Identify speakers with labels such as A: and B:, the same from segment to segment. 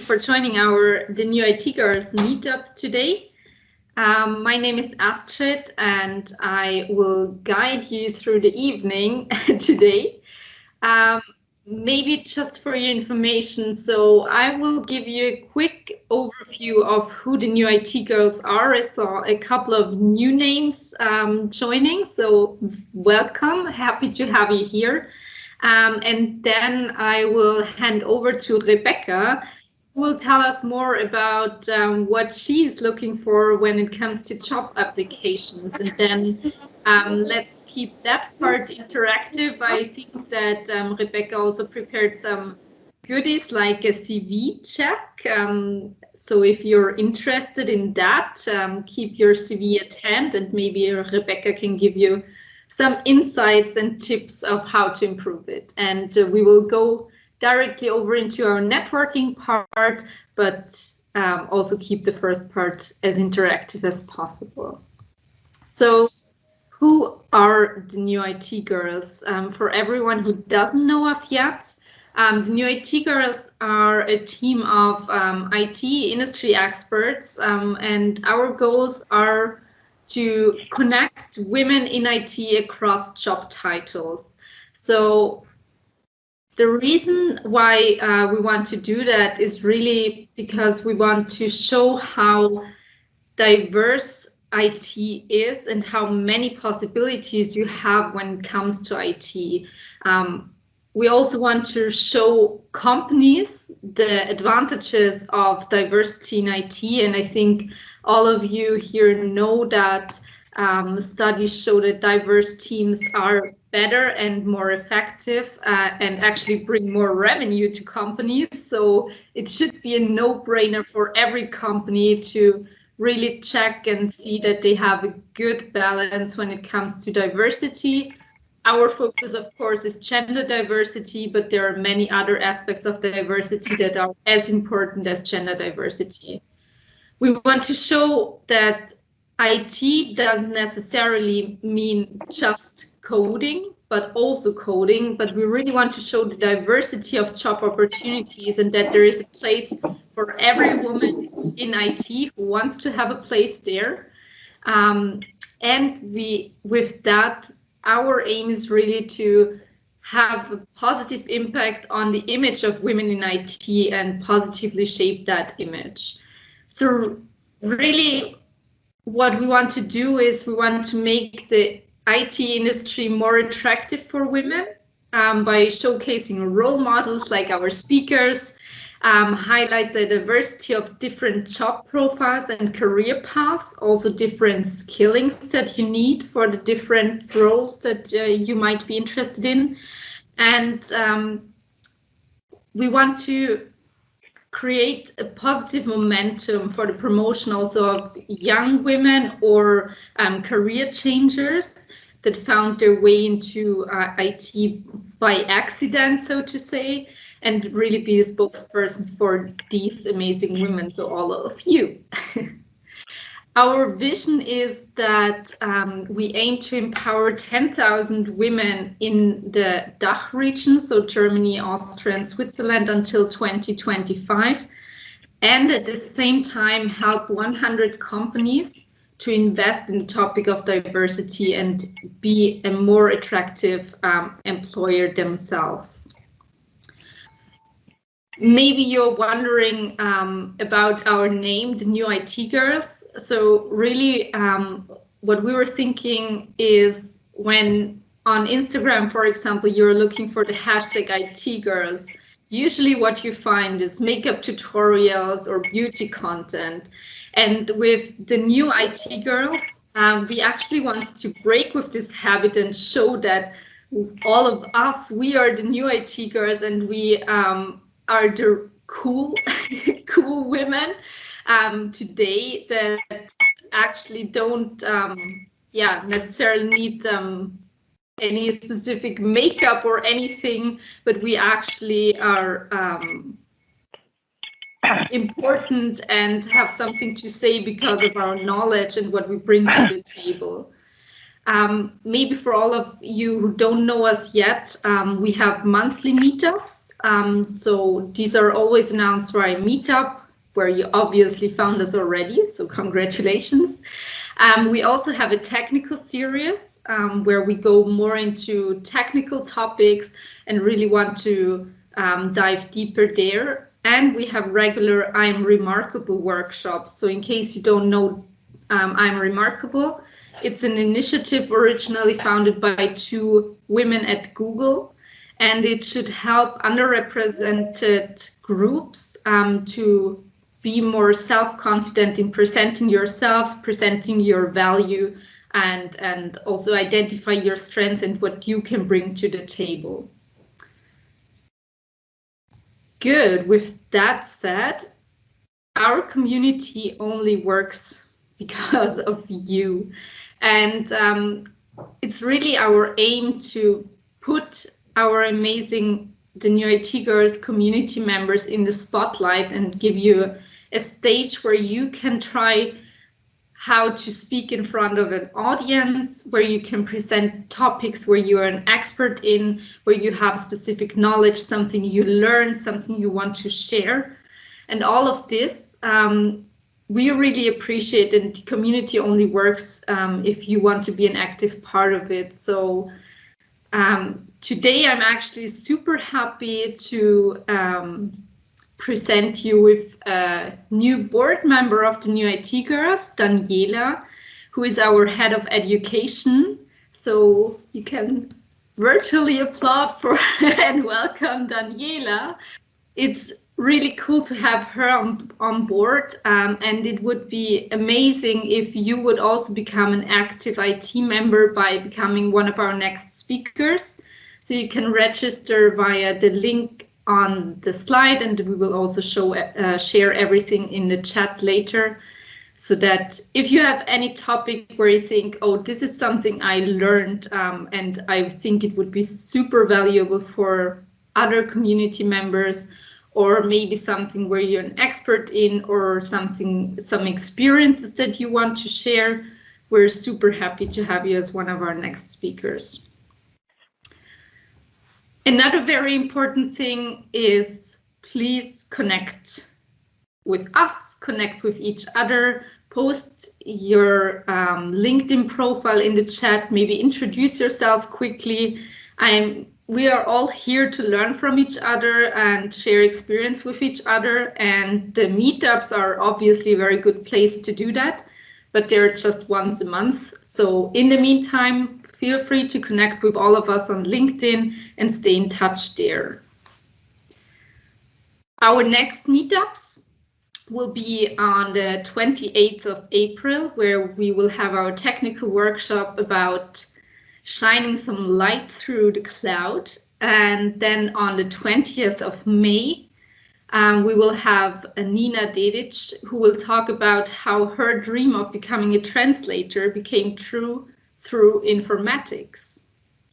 A: for joining the New IT Girls Meetup today. My name is Astrid and I will guide you through the evening today. Maybe just for your information, so I will give you a quick overview of who the New IT Girls are. I saw a couple of new names joining, so welcome, happy to have you here. And then I will hand over to Rebecca, who will tell us more about what she is looking for when it comes to job applications. And then let's keep that part interactive. I think that Rebecca also prepared some goodies like a CV check. So if you're interested in that, keep your CV at hand, and maybe Rebecca can give you some insights and tips of how to improve it. And we will go directly over into our networking part, but also keep the first part as interactive as possible. So who are the New IT Girls? For everyone who doesn't know us yet, the New IT Girls are a team of IT industry experts, and our goals are to connect women in IT across job titles. So the reason why we want to do that is really because we want to show how diverse IT is and how many possibilities you have when it comes to IT. We also want to show companies the advantages of diversity in IT, and I think all of you here know that studies show that diverse teams are better and more effective and actually bring more revenue to companies. So it should be a no-brainer for every company to really check and see that they have a good balance when it comes to diversity. Our focus, of course, is gender diversity, but there are many other aspects of diversity that are as important as gender diversity. We want to show that IT doesn't necessarily mean just coding, but also coding, but we really want to show the diversity of job opportunities and that there is a place for every woman in IT who wants to have a place there. And with that, our aim is really to have a positive impact on the image of women in IT and positively shape that image. So really what we want to do is we want to make the IT industry more attractive for women by showcasing role models like our speakers, highlight the diversity of different job profiles and career paths, also different skillings that you need for the different roles that you might be interested in. And we want to create a positive momentum for the promotion also of young women or career changers that found their way into IT by accident, so to say, and really be the spokespersons for these amazing women, so all of you. Our vision is that we aim to empower 10,000 women in the DACH region, so Germany, Austria, and Switzerland until 2025, and at the same time help 100 companies to invest in the topic of diversity and be a more attractive employer themselves. Maybe you're wondering about our name, the New IT Girls. So really what we were thinking is when on Instagram, for example, you're looking for the hashtag IT Girls, usually what you find is makeup tutorials or beauty content. And with the New IT Girls, we actually want to break with this habit and show that all of us, we are the New IT Girls, and we are the cool women today that actually don't necessarily need any specific makeup or anything, but we actually are important and have something to say because of our knowledge and what we bring to the table. Maybe for all of you who don't know us yet, we have monthly meetups So these are always announced via Meetup, where you obviously found us already, so congratulations. We also have a technical series where we go more into technical topics and really want to dive deeper there. And we have regular I'm Remarkable workshops. So in case you don't know I'm Remarkable, it's an initiative originally founded by 2 women at Google, and it should help underrepresented groups to be more self-confident in presenting yourselves, presenting your value, and also identify your strengths and what you can bring to the table. Good. With that said, our community only works because of you. And it's really our aim to put our amazing The New IT Girls community members in the spotlight and give you a stage where you can try how to speak in front of an audience, where you can present topics where you are an expert in, where you have specific knowledge, something you learned, something you want to share. And all of this, we really appreciate, and the community only works if you want to be an active part of it. So today I'm actually super happy to present you with a new board member of the New IT Girls, Daniela, who is our head of education. So you can virtually applaud for and welcome Daniela. It's really cool to have her on board, and it would be amazing if you would also become an active IT member by becoming one of our next speakers. So you can register via the link on the slide, and we will also share everything in the chat later, so that if you have any topic where you think, oh, this is something I learned and I think it would be super valuable for other community members, or maybe something where you're an expert in, or some experiences that you want to share, we're super happy to have you as one of our next speakers. Another very important thing is please connect with us, connect with each other, post your LinkedIn profile in the chat, maybe introduce yourself quickly. We are all here to learn from each other and share experience with each other, and the meetups are obviously a very good place to do that, but they're just once a month. So in the meantime, feel free to connect with all of us on LinkedIn and stay in touch there. Our next meetups will be on the 28th of April, where we will have our technical workshop about shining some light through the cloud. And then on the 20th of May, we will have Nina Dedic, who will talk about how her dream of becoming a translator became true through informatics.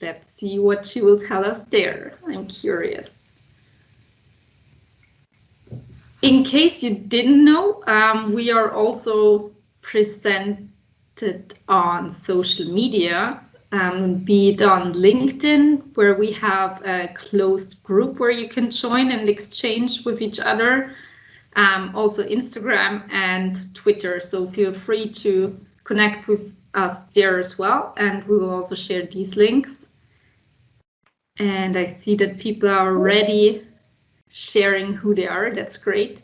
A: Let's see what she will tell us there. I'm curious. In case you didn't know, we are also presented on social media, be it on LinkedIn, where we have a closed group where you can join and exchange with each other, also Instagram and Twitter. So feel free to connect with us there as well, and we will also share these links. And I see that people are already sharing who they are. That's great.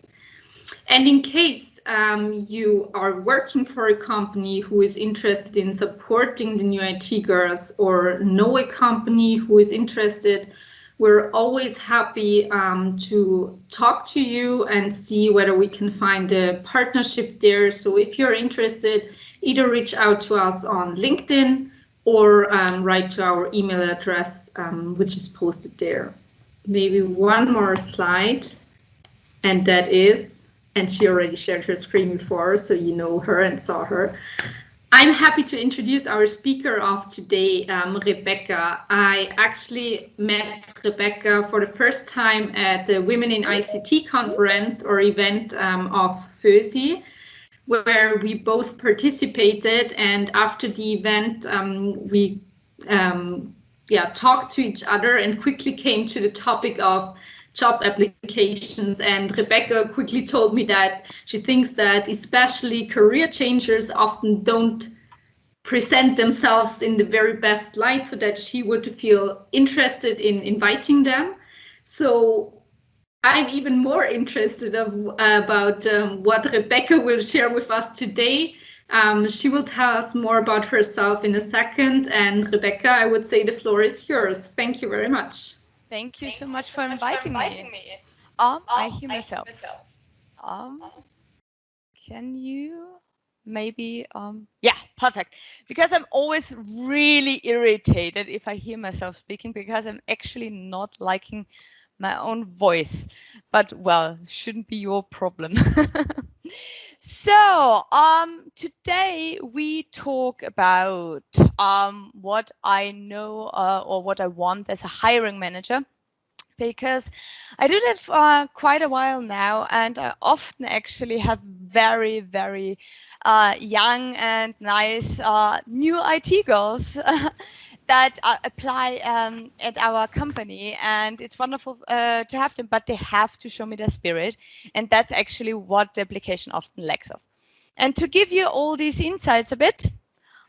A: And in case you are working for a company who is interested in supporting the New IT Girls, or know a company who is interested, we're always happy to talk to you and see whether we can find a partnership there. So if you're interested, either reach out to us on LinkedIn or write to our email address, which is posted there. Maybe one more slide, and that is, and she already shared her screen before, so you know her and saw her. I'm happy to introduce our speaker of today, Rebecca. I actually met Rebecca for the first time at the Women in ICT conference or event of FÖSI, where we both participated, and after the event we talked to each other and quickly came to the topic of job applications. And Rebecca quickly told me that she thinks that especially career changers often don't present themselves in the very best light, so that she would feel interested in inviting them. So I'm even more interested about what Rebecca will share with us today. She will tell us more about herself in a second. And Rebecca, I would say the floor is yours. Thank you very much.
B: Thank you so much for inviting me. I hear myself. Can you maybe, yeah, perfect. Because I'm always really irritated if I hear myself speaking, because I'm actually not liking my own voice. But well, shouldn't be your problem. So today we talk about what I know or what I want as a hiring manager, because I do that for quite a while now, and I often actually have very, very young and nice new IT girls that apply at our company, and it's wonderful to have them, but they have to show me their spirit, and that's actually what the application often lacks of. And to give you all these insights a bit,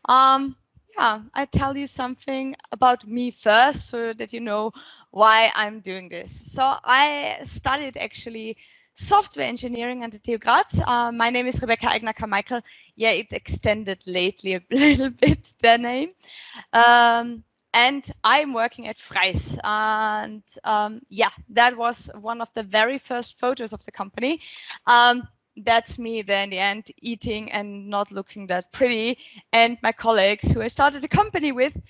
B: yeah, I tell you something about me first, so that you know why I'm doing this. So I studied actually software engineering at the TU Graz. My name is Rebecca Eigner-Carmichael. Yeah, it extended lately a little bit, the name. And I'm working at Freis. And yeah, that was one of the very first photos of the company. That's me then in the end, eating and not looking that pretty. And my colleagues who I started the company with,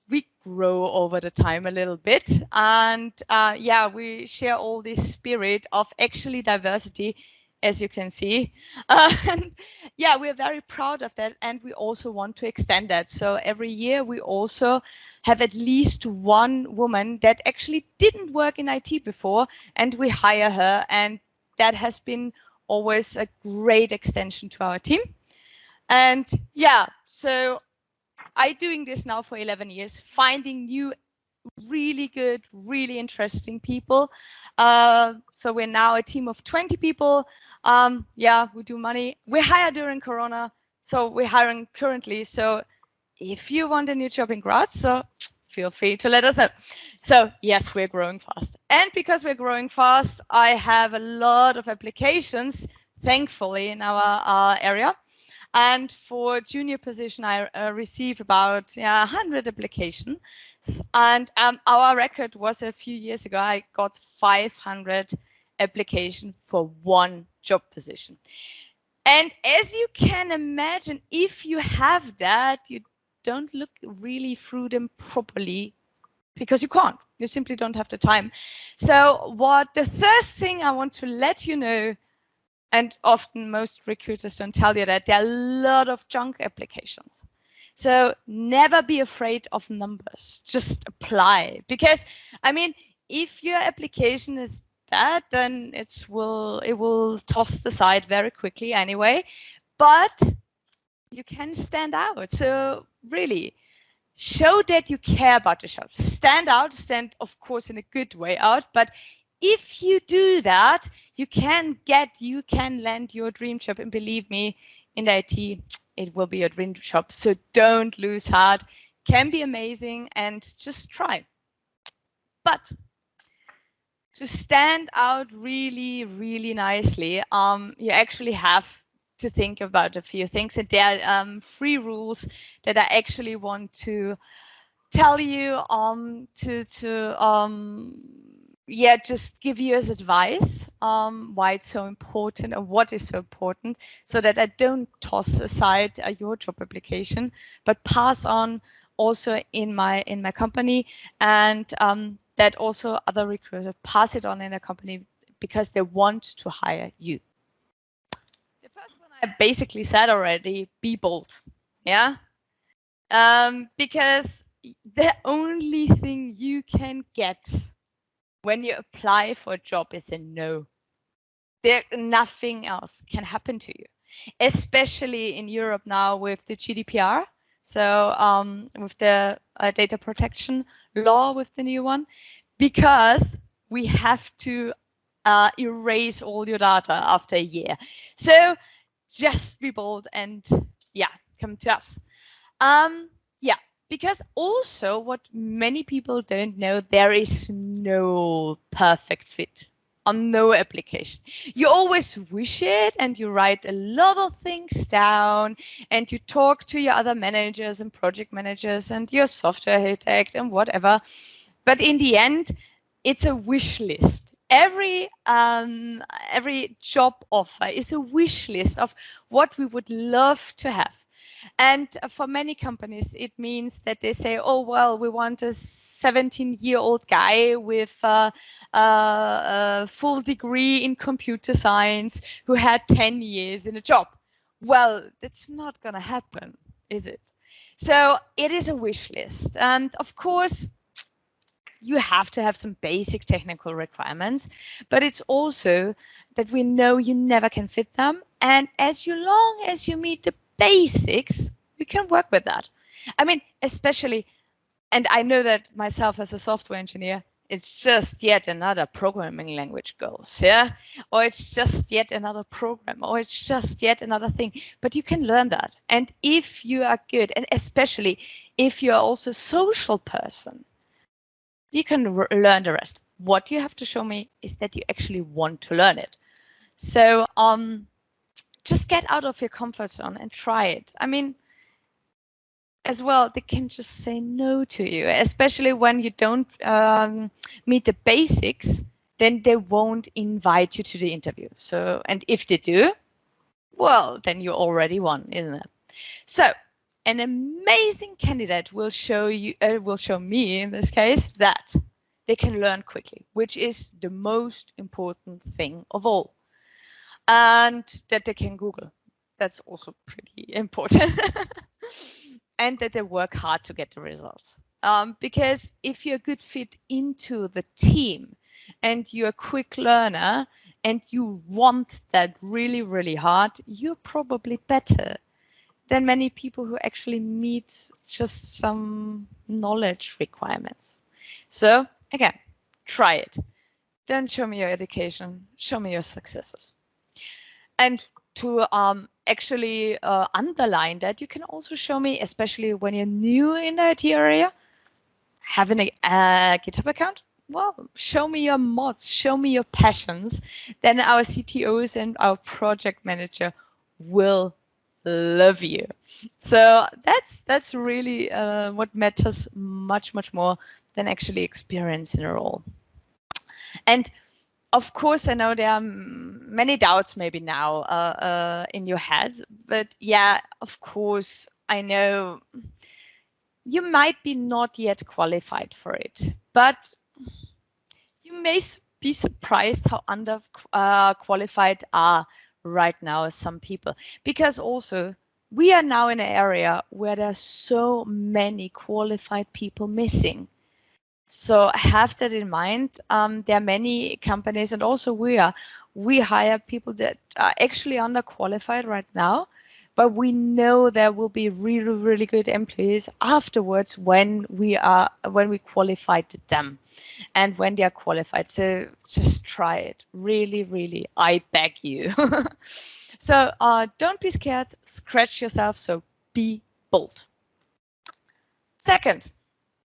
B: we grow over the time a little bit. And yeah, we share all this spirit of actually diversity, as you can see. And yeah, we're very proud of that. And we also want to extend that. So every year we also have at least one woman that actually didn't work in IT before, and we hire her. And that has been always a great extension to our team. And yeah, so I'm doing this now for 11 years, finding new, really good, really interesting people. So we're now a team of 20 people. Yeah, we do money. We hire during Corona, so we're hiring currently. So if you want a new job in Graz, so feel free to let us know. So yes, we're growing fast. And because we're growing fast, I have a lot of applications, thankfully, in our area. And for junior position, I receive about 100 applications. And our record was a few years ago, I got 500 applications for one job position. And as you can imagine, if you have that, you don't look really through them properly, because you can't. You simply don't have the time. So the first thing I want to let you know, and often most recruiters don't tell you that, there are a lot of junk applications. So never be afraid of numbers. Just apply. Because, I mean, if your application is bad, then it will toss aside very quickly anyway. But you can stand out. So really, show that you care about the job. Stand out, of course, in a good way out. But if you do that, you can land your dream job. And believe me, in the IT, it will be your dream job. So don't lose heart. Can be amazing, and just try. But to stand out really, really nicely, you actually have to think about a few things. And there are 3 rules that I actually want to tell you just give you as advice why it's so important and what is so important, so that I don't toss aside your job application, but pass on also in my company, and that also other recruiters pass it on in a company, because they want to hire you. The first one I basically said already: be bold. Yeah, because the only thing you can get when you apply for a job is a no. Nothing else can happen to you, especially in Europe now with the GDPR. So with the data protection law, with the new one, because we have to erase all your data after a year. So just be bold and yeah, come to us. Yeah, because also what many people don't know, there is no perfect fit on no application. You always wish it and you write a lot of things down and you talk to your other managers and project managers and your software architect and whatever. But in the end, it's a wish list. Every job offer is a wish list of what we would love to have. And for many companies, it means that they say, oh, well, we want a 17-year-old guy with a full degree in computer science who had 10 years in a job. Well, that's not going to happen, is it? So it is a wish list. And of course, you have to have some basic technical requirements, but it's also that we know you never can fit them. And as long as you meet the basics, we can work with that. I mean, especially, and I know that myself as a software engineer, it's just yet another programming language goes, yeah? Or it's just yet another program, or it's just yet another thing. But you can learn that. And if you are good, and especially if you're also a social person, you can learn the rest. What you have to show me is that you actually want to learn it. So just get out of your comfort zone and try it. I mean, as well, they can just say no to you, especially when you don't meet the basics, then they won't invite you to the interview. So, and if they do, well, then you already won, isn't it? So, an amazing candidate will show you, will show me in this case, that they can learn quickly, which is the most important thing of all. And that they can Google. That's also pretty important. And that they work hard to get the results. Because if you're a good fit into the team and you're a quick learner and you want that really, really hard, you're probably better than many people who actually meet just some knowledge requirements. So again, try it. Don't show me your education, show me your successes. And to actually underline that, you can also show me, especially when you're new in the IT area, having a GitHub account. Well, show me your mods, show me your passions. Then our CTOs and our project manager will love you. So that's really what matters much more than actually experience in a role. And of course, I know there are many doubts maybe now in your heads, but yeah, of course, I know you might be not yet qualified for it, but you may be surprised how underqualified are right now some people, because also we are now in an area where there's so many qualified people missing. So have that in mind. There are many companies, and also we hire people that are actually underqualified right now, but we know there will be really good employees afterwards when we qualified them and when they are qualified. So just try it. Really, I beg you. So don't be scared, scratch yourself, so be bold. Second,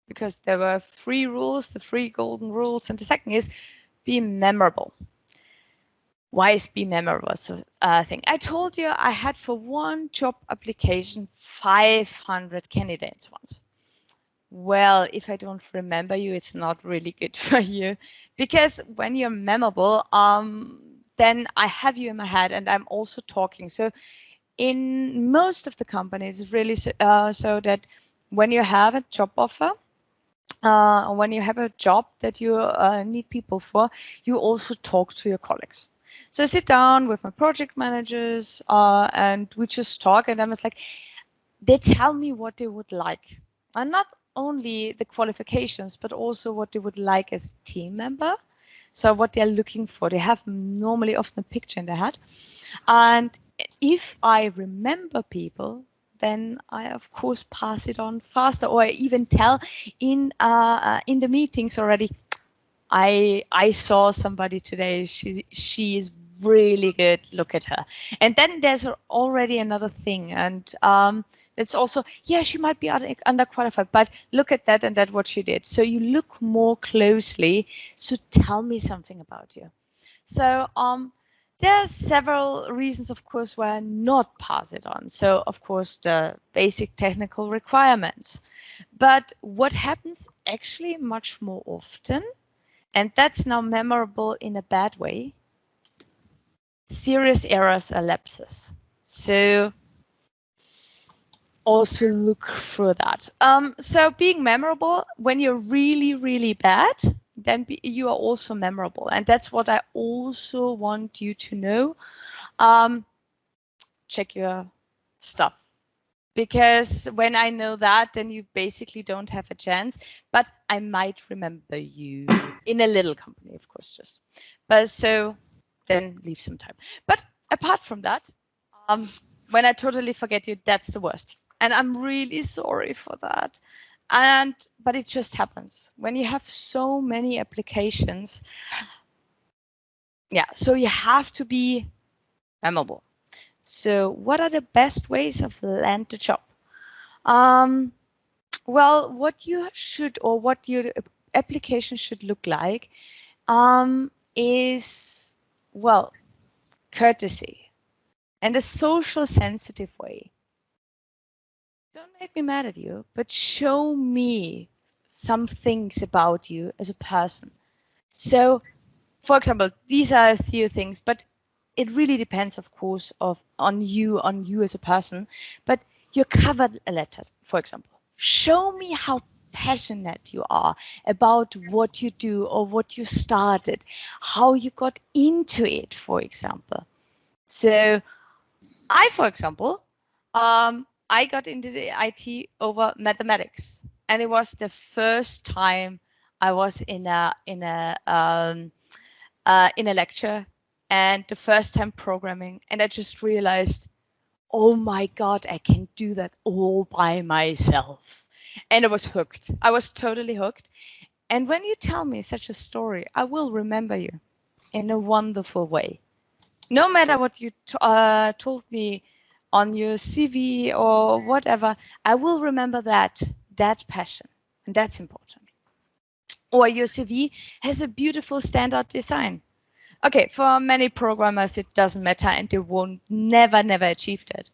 B: because there were 3 rules, the 3 golden rules, and the second is be memorable. Why is be memorable? So thing I told you, I had for one job application 500 candidates once. Well, if I don't remember you, it's not really good for you, because when you're memorable, then I have you in my head and I'm also talking. So in most of the companies, it's really so that when you have a job offer, when you have a job that you need people for, you also talk to your colleagues. So I sit down with my project managers and we just talk, and I was like, they tell me what they would like, and not only the qualifications, but also what they would like as a team member. So what they're looking for, they have normally often a picture in their head. And if I remember people, then I of course pass it on faster, or I even tell in the meetings already, I saw somebody today. She is really good. Look at her. And then there's already another thing, and it's also, yeah, she might be underqualified, but look at that and that what she did. So you look more closely. So tell me something about you. So there are several reasons, of course, why not pass it on. So of course the basic technical requirements. But what happens actually much more often, and that's now memorable in a bad way, serious errors or lapses. So also look through that. So being memorable, when you're really, really bad, then you are also memorable. And that's what I also want you to know. Check your stuff. Because when I know that, then you basically don't have a chance. But I might remember you in a little company, of course, just. But so then leave some time. But apart from that, when I totally forget you, that's the worst. And I'm really sorry for that. But it just happens when you have so many applications. Yeah, so you have to be memorable. So what are the best ways of land the job? Well, what you should, or what your application should look like, is, well, courtesy and a social sensitive way. Don't make me mad at you, but show me some things about you as a person. So, for example, these are a few things, but it really depends, of course, on you as a person. But your cover letter, for example, show me how passionate you are about what you do or what you started, how you got into it, for example. So for example, I got into the IT over mathematics, and it was the first time I was in a lecture, and the first time programming, and I just realized, oh my God, I can do that all by myself. And I was hooked. I was totally hooked. And when you tell me such a story, I will remember you in a wonderful way. No matter what you told me on your CV or whatever, I will remember that passion, and that's important. Or your CV has a beautiful standard design. Okay, for many programmers, it doesn't matter, and they won't never achieve that.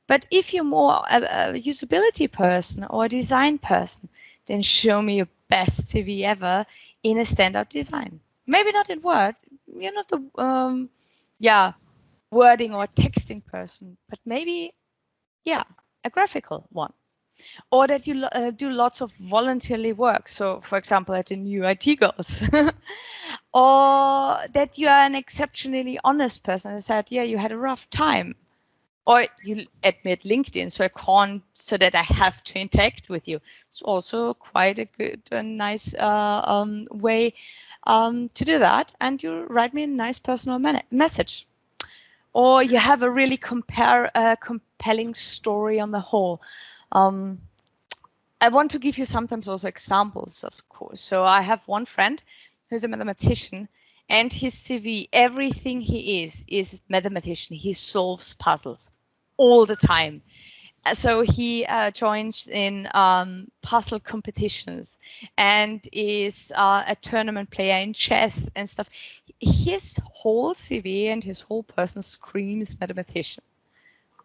B: But if you're more a usability person or a design person, then show me your best CV ever in a standard design. Maybe not in Word. You're not the wording or texting person, but maybe a graphical one. Or that you do lots of voluntarily work. So, for example, at the new IT girls. Or that you are an exceptionally honest person and said, yeah, you had a rough time. Or you admit LinkedIn, so that I have to interact with you. It's also quite a good and nice way to do that. And you write me a nice personal message. Or you have a really compelling story on the whole. I want to give you sometimes also examples, of course. So I have one friend who's a mathematician, and his CV, everything he is mathematician. He solves puzzles all the time. So he joins in puzzle competitions and is a tournament player in chess and stuff. His whole CV and his whole person screams mathematician,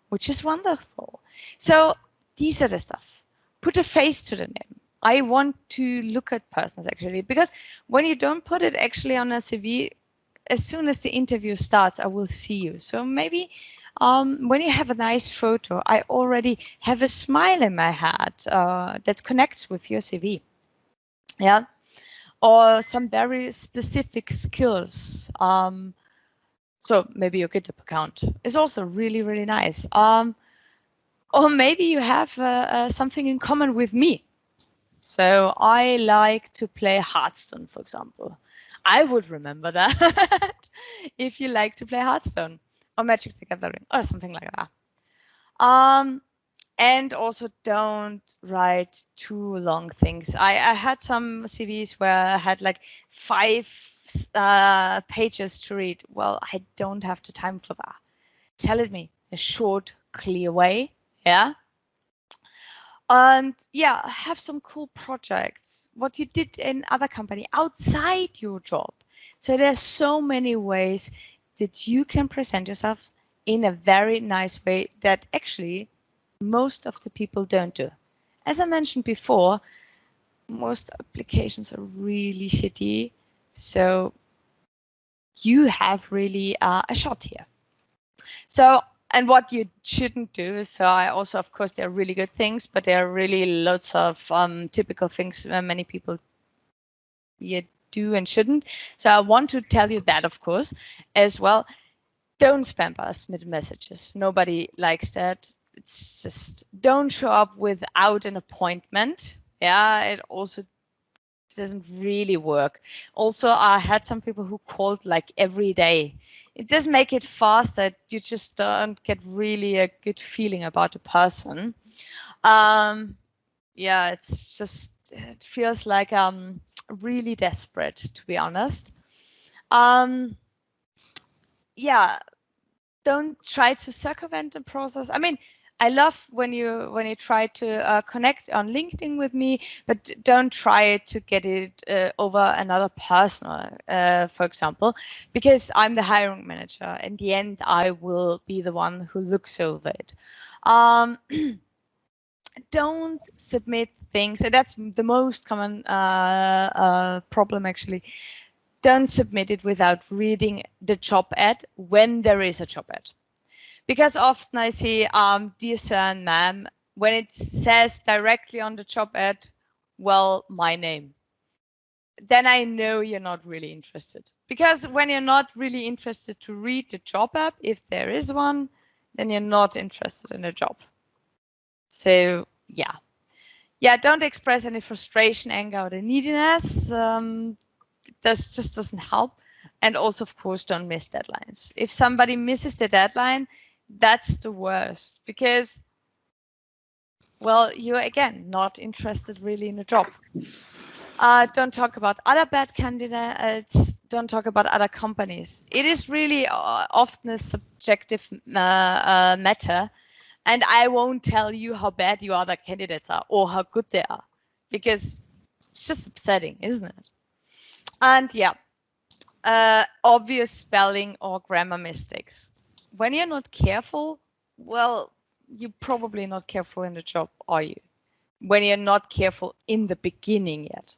B: which is wonderful. So these are the stuff. Put a face to the name. I want to look at persons actually, because when you don't put it actually on a CV, as soon as the interview starts, I will see you. So maybe when you have a nice photo, I already have a smile in my head that connects with your CV. Yeah. Or some very specific skills. So maybe your GitHub account is also really, really nice. Or maybe you have something in common with me. So I like to play Hearthstone, for example. I would remember that if you like to play Hearthstone or Magic the Gathering or something like that. And also don't write too long things. I had some CVs where I had like 5 pages to read. Well, I don't have the time for that. Tell it me a short, clear way. Yeah. And yeah, have some cool projects, what you did in other company outside your job. So there's so many ways that you can present yourself in a very nice way that actually most of the people don't do. As I mentioned before, most applications are really shitty. So you have really a shot here. So, and what you shouldn't do, so I also, of course, there are really good things, but there are really lots of typical things many people you do and shouldn't. So I want to tell you that, of course, as well. Don't spam us with messages. Nobody likes that. It's just don't show up without an appointment. Yeah, it also doesn't really work. Also, I had some people who called like every day. It does make it fast that you just don't get really a good feeling about the person. Yeah, it's just, it feels like really desperate, to be honest. Yeah, don't try to circumvent the process. I mean, I love when you try to connect on LinkedIn with me, but don't try to get it over another person, for example, because I'm the hiring manager. In the end, I will be the one who looks over it. Don't submit things, and that's the most common problem actually. Don't submit it without reading the job ad when there is a job ad. Because often I see, dear sir and ma'am, when it says directly on the job ad, well, my name, then I know you're not really interested. Because when you're not really interested to read the job ad, if there is one, then you're not interested in the job. So yeah. Yeah, don't express any frustration, anger, or the neediness. This just doesn't help. And also, of course, don't miss deadlines. If somebody misses the deadline, that's the worst because, well, you're again not interested really in a job. Don't talk about other bad candidates. Don't talk about other companies. It is really often a subjective matter. And I won't tell you how bad your other candidates are or how good they are because it's just upsetting, isn't it? And yeah, obvious spelling or grammar mistakes. When you're not careful, well, you're probably not careful in the job, are you? When you're not careful in the beginning yet.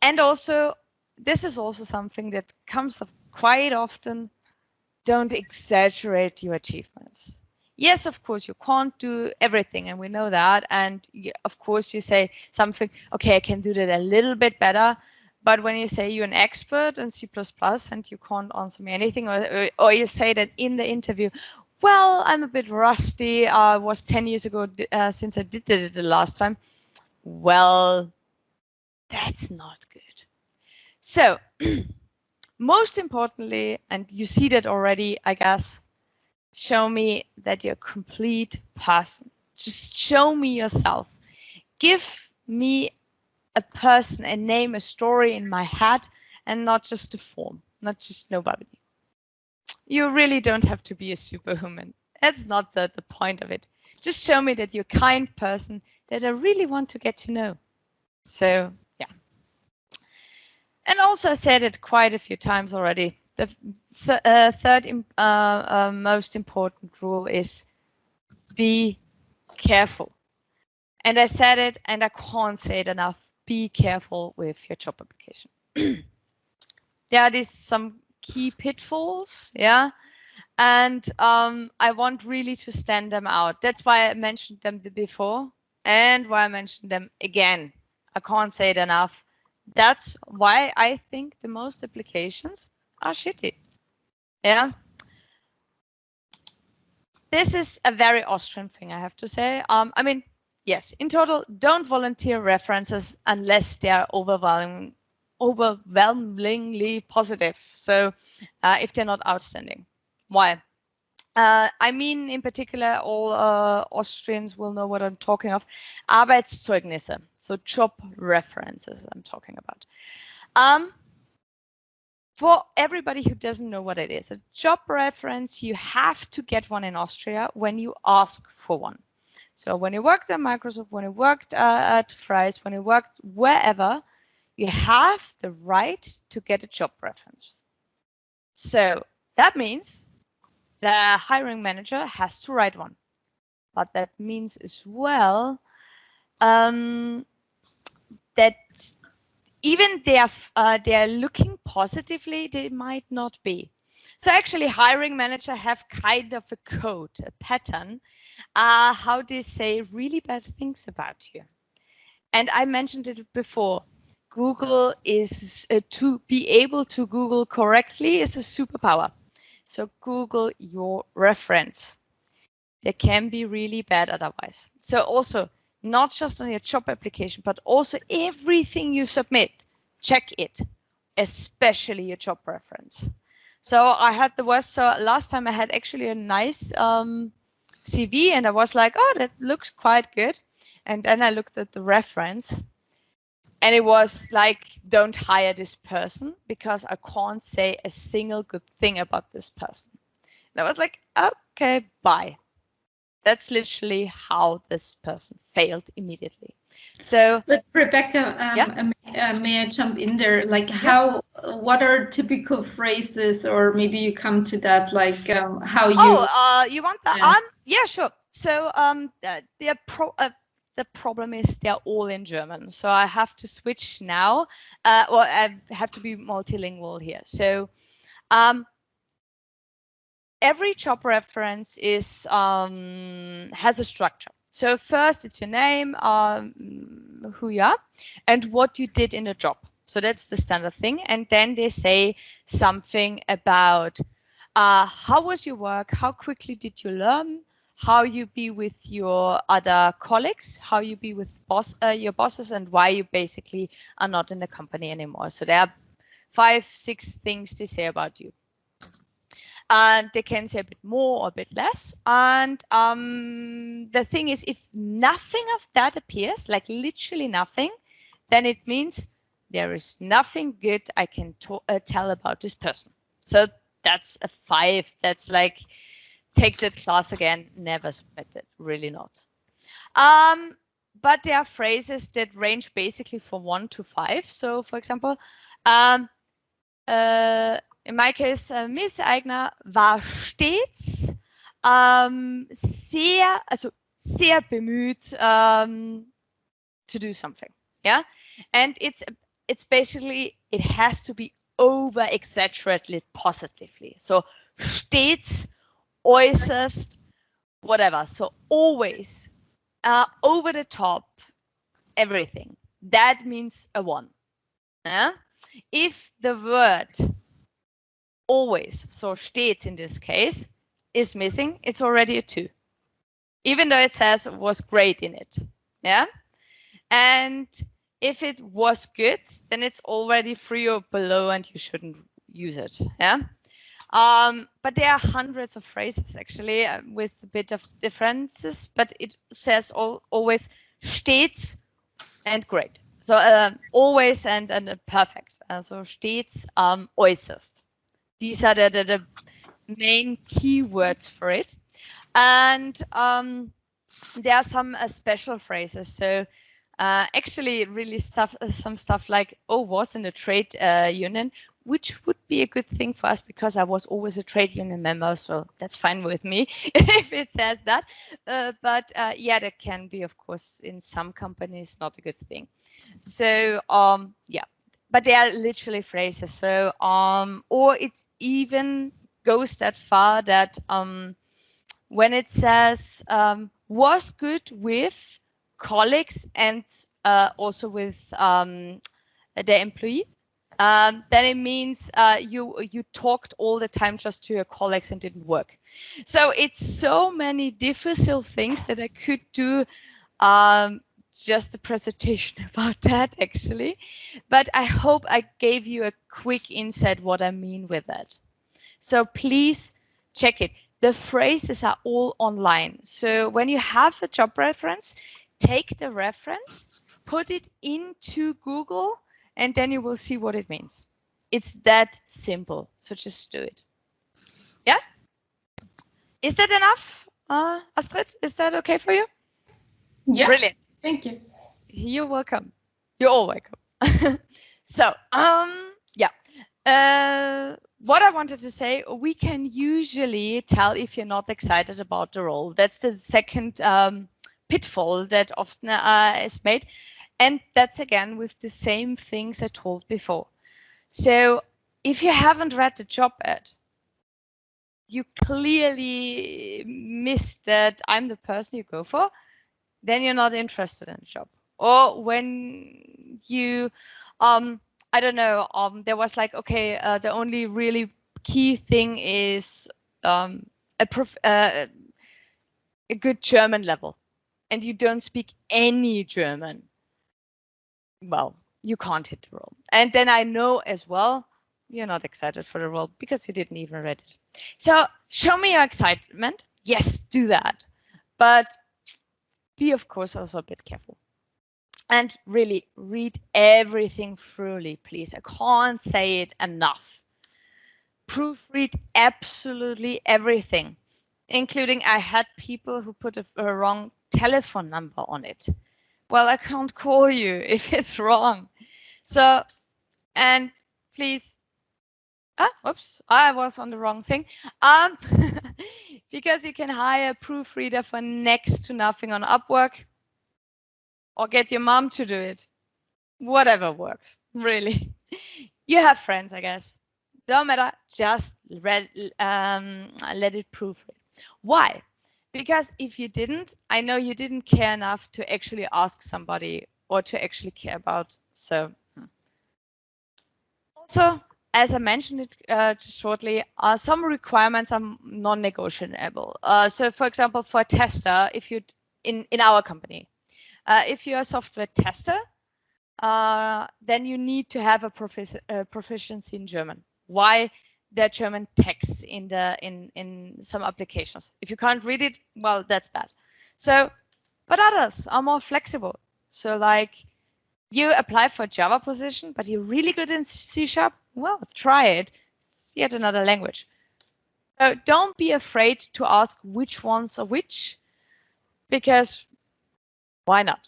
B: And also, this is also something that comes up quite often. Don't exaggerate your achievements. Yes, of course, you can't do everything, and we know that. And of course, you say something, okay, I can do that a little bit better. But when you say you're an expert in C++ and you can't answer me anything, or you say that in the interview, well, I'm a bit rusty. It was 10 years ago since I did it the last time. Well, that's not good. So, most importantly, and you see that already, I guess, show me that you're a complete person. Just show me yourself. Give me a person, a name, a story in my head, and not just a form, not just nobody. You really don't have to be a superhuman. That's not the point of it. Just show me that you're a kind person that I really want to get to know. So, yeah. And also, I said it quite a few times already. The third most important rule is be careful. And I said it, and I can't say it enough. Be careful with your job application. There are some key pitfalls, yeah, and I want really to stand them out. That's why I mentioned them before, and why I mentioned them again. I can't say it enough. That's why I think the most applications are shitty. Yeah. This is a very Austrian thing, I have to say. I mean, yes, in total, don't volunteer references unless they are overwhelmingly positive. So if they're not outstanding. Why? I mean, in particular, all Austrians will know what I'm talking of. Arbeitszeugnisse, so job references I'm talking about. For everybody who doesn't know what it is, a job reference, you have to get one in Austria when you ask for one. So when you worked at Microsoft, when you worked at Fry's, when you worked wherever, you have the right to get a job reference. So that means the hiring manager has to write one. But that means as well that even they are looking positively, they might not be. So actually, hiring manager have kind of a code, a pattern, how they say really bad things about you. And I mentioned it before. Google is to be able to Google correctly is a superpower. So Google your reference. They can be really bad otherwise. So also, not just on your job application, but also everything you submit, check it, especially your job reference. So I had the worst. So last time I had actually a nice CV, and I was like, oh, that looks quite good. And then I looked at the reference, and it was like, don't hire this person because I can't say a single good thing about this person. And I was like, okay, bye. That's literally how this person failed immediately. So,
A: but Rebecca, may I jump in there? Like, what are typical phrases, or maybe you come to that, like how you?
B: Oh, you want that? Yeah, sure. So, the problem is they're all in German, so I have to switch now. Well, I have to be multilingual here. So, every job reference is has a structure. So first it's your name, who you are, and what you did in a job. So that's the standard thing. And then they say something about how was your work, how quickly did you learn, how you be with your other colleagues, how you be with your bosses, and why you basically are not in the company anymore. So there are 5-6 things they say about you. And they can say a bit more or a bit less. And the thing is, if nothing of that appears, like literally nothing, then it means there is nothing good I can tell about this person. So that's a 5. That's like, take that class again, never submit it, really not. But there are phrases that range basically from 1 to 5. So for example, in my case, Miss Eigner war stets sehr bemüht to do something. Yeah, and it's basically, it has to be over exaggerated positively. So stets, äußerst, whatever. So always over the top, everything. That means a 1. Yeah? If the word always, so stets in this case, is missing, it's already a 2. Even though it says was great in it. Yeah. And if it was good, then it's already 3 or below and you shouldn't use it. Yeah. But there are hundreds of phrases actually with a bit of differences, but it says always stets and great. So always and perfect. So stets, äußerst. These are the main keywords for it. And there are some special phrases. So actually really some stuff like, oh, was in a trade union, which would be a good thing for us because I was always a trade union member. So that's fine with me if it says that. But yeah, that can be, of course, in some companies, not a good thing. So yeah. But they are literally phrases. So, or it even goes that far that when it says was good with colleagues and also with the employee, then it means you talked all the time just to your colleagues and didn't work. So it's so many difficult things that I could do. Just a presentation about that actually, but I hope I gave you a quick insight what I mean with that. So please check it. the phrases are all online. So when you have a job reference, take the reference, put it into Google, and then you will see what it means. It's that simple. So just do it. Yeah? Is that enough, Astrid? Is that okay for you?
A: Yeah.
B: Brilliant.
A: Thank you.
B: You're welcome. You're all welcome. So, what I wanted to say, we can usually tell if you're not excited about the role. That's the second pitfall that often is made. And that's again with the same things I told before. So if you haven't read the job ad, you clearly missed that I'm the person you go for, then you're not interested in the job. Or when you, I don't know, there was like, okay, the only really key thing is a good German level, and you don't speak any German. Well, you can't hit the role. And then I know as well, you're not excited for the role because you didn't even read it. So show me your excitement. Yes, do that. But be, of course, also a bit careful. And really read everything thoroughly, please. I can't say it enough. Proofread absolutely everything, including I had people who put a wrong telephone number on it. Well, I can't call you if it's wrong. So, and please, oops, I was on the wrong thing. Because you can hire a proofreader for next to nothing on Upwork, or get your mom to do it. Whatever works, really. You have friends, I guess. Don't matter, just let it proofread. Why? Because if you didn't, I know you didn't care enough to actually ask somebody or to actually care about. So also, as I mentioned it just shortly, some requirements are non-negotiable. So for example, for a tester, if you in our company, if you're a software tester, then you need to have a proficiency in German. Why? There are German texts in some applications. If you can't read it, well, that's bad. So, but others are more flexible. So like you apply for a Java position, but you're really good in C#, well, try it. It's yet another language. So don't be afraid to ask which ones are which, because why not?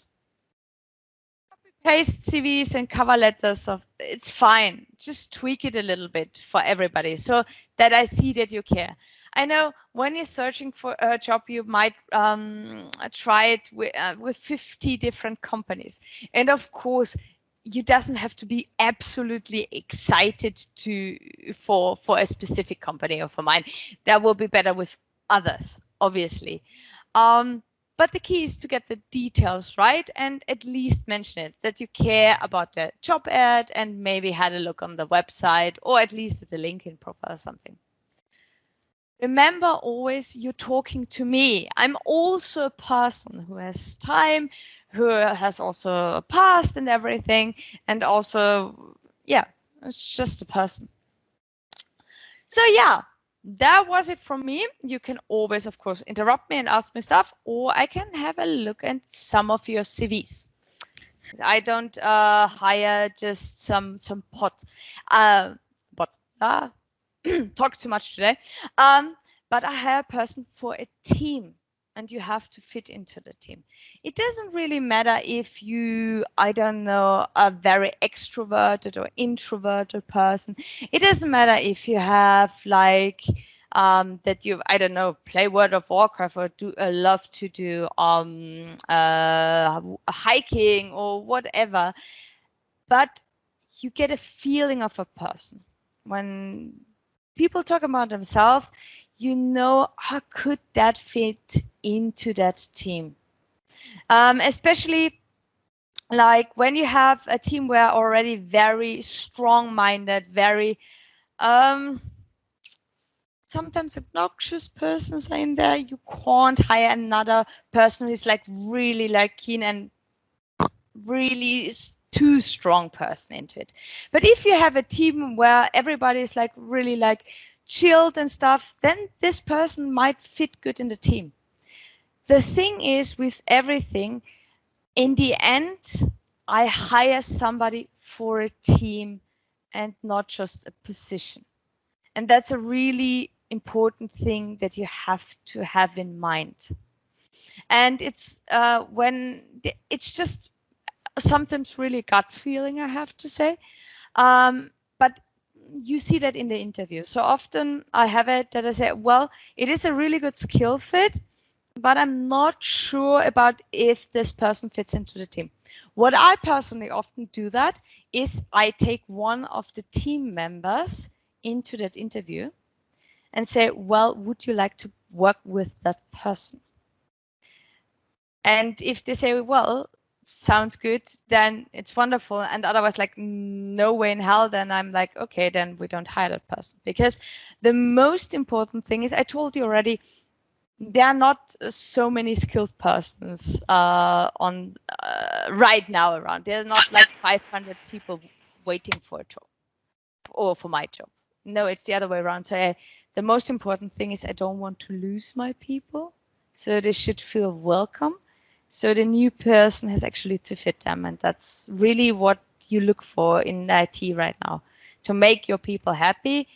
B: Paste CVs and cover letters, it's fine. Just tweak it a little bit for everybody so that I see that you care. I know when you're searching for a job, you might try it with 50 different companies. And of course, you doesn't have to be absolutely excited for a specific company or for mine. That will be better with others, obviously. But the key is to get the details right and at least mention it, that you care about the job ad and maybe had a look on the website or at least at the LinkedIn profile or something. Remember always you're talking to me. I'm also a person who has time, who has also a past and everything. And also, yeah, it's just a person. So yeah. That was it from me. You can always, of course, interrupt me and ask me stuff, or I can have a look at some of your CVs. I don't hire just some talk too much today. But I hire a person for a team, and you have to fit into the team. It doesn't really matter if you, I don't know, a very extroverted or introverted person. It doesn't matter if you have like that you, I don't know, play World of Warcraft or do love to do hiking or whatever. But you get a feeling of a person. When people talk about themselves, you know how could that fit into that team. Especially like when you have a team where already very strong-minded, very sometimes obnoxious persons are in there, you can't hire another person who is like really like keen and really too strong person into it. But if you have a team where everybody is like really like chilled and stuff, then this person might fit good in the team. The thing is with everything, in the end, I hire somebody for a team and not just a position. And that's a really important thing that you have to have in mind. And it's it's just sometimes really gut feeling, I have to say. But you see that in the interview. So often I have it that I say, well, it is a really good skill fit, but I'm not sure about if this person fits into the team. What I personally often do that is I take one of the team members into that interview and say, well, would you like to work with that person? And if they say, well, sounds good, then it's wonderful. And otherwise, like, no way in hell, then I'm like, okay, then we don't hire that person. Because the most important thing is, I told you already, there are not so many skilled persons on right now around. There's not like 500 people waiting for a job or for my job. No, it's the other way around. So the most important thing is I don't want to lose my people. So they should feel welcome. So the new person has actually to fit them. And that's really what you look for in IT right now, to make your people happy.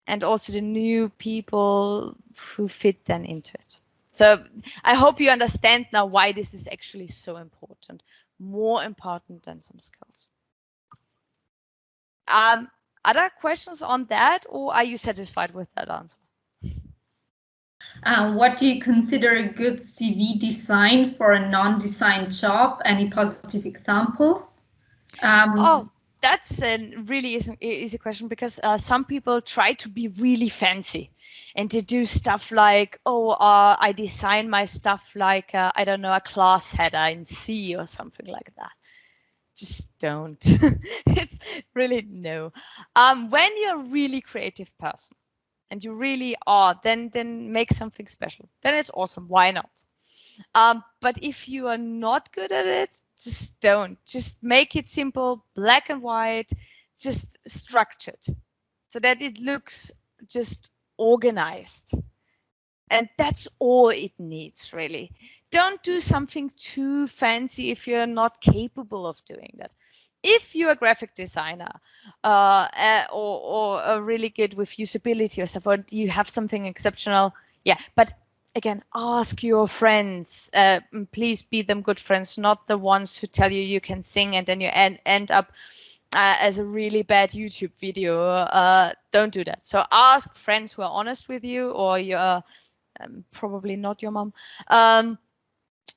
B: And also the new people who fit then into it. So I hope you understand now why this is actually so important, more important than some skills. Other questions on that, or are you satisfied with that answer?
A: What do you consider a good CV design for a non-design job? Any positive examples?
B: That's a really easy question, because some people try to be really fancy and to do stuff like, I design my stuff like, I don't know, a class header in C or something like that. Just don't. It's really no. When you're a really creative person and you really are, then make something special. Then it's awesome. Why not? But if you are not good at it, just don't. Just make it simple, black and white, just structured, so that it looks just organized. And that's all it needs, really. Don't do something too fancy if you're not capable of doing that. If you're a graphic designer or really good with usability or stuff, or you have something exceptional, yeah, but again, ask your friends. Please be them good friends, not the ones who tell you can sing and then you end up as a really bad YouTube video. Don't do that. So ask friends who are honest with you, or your probably not your mom,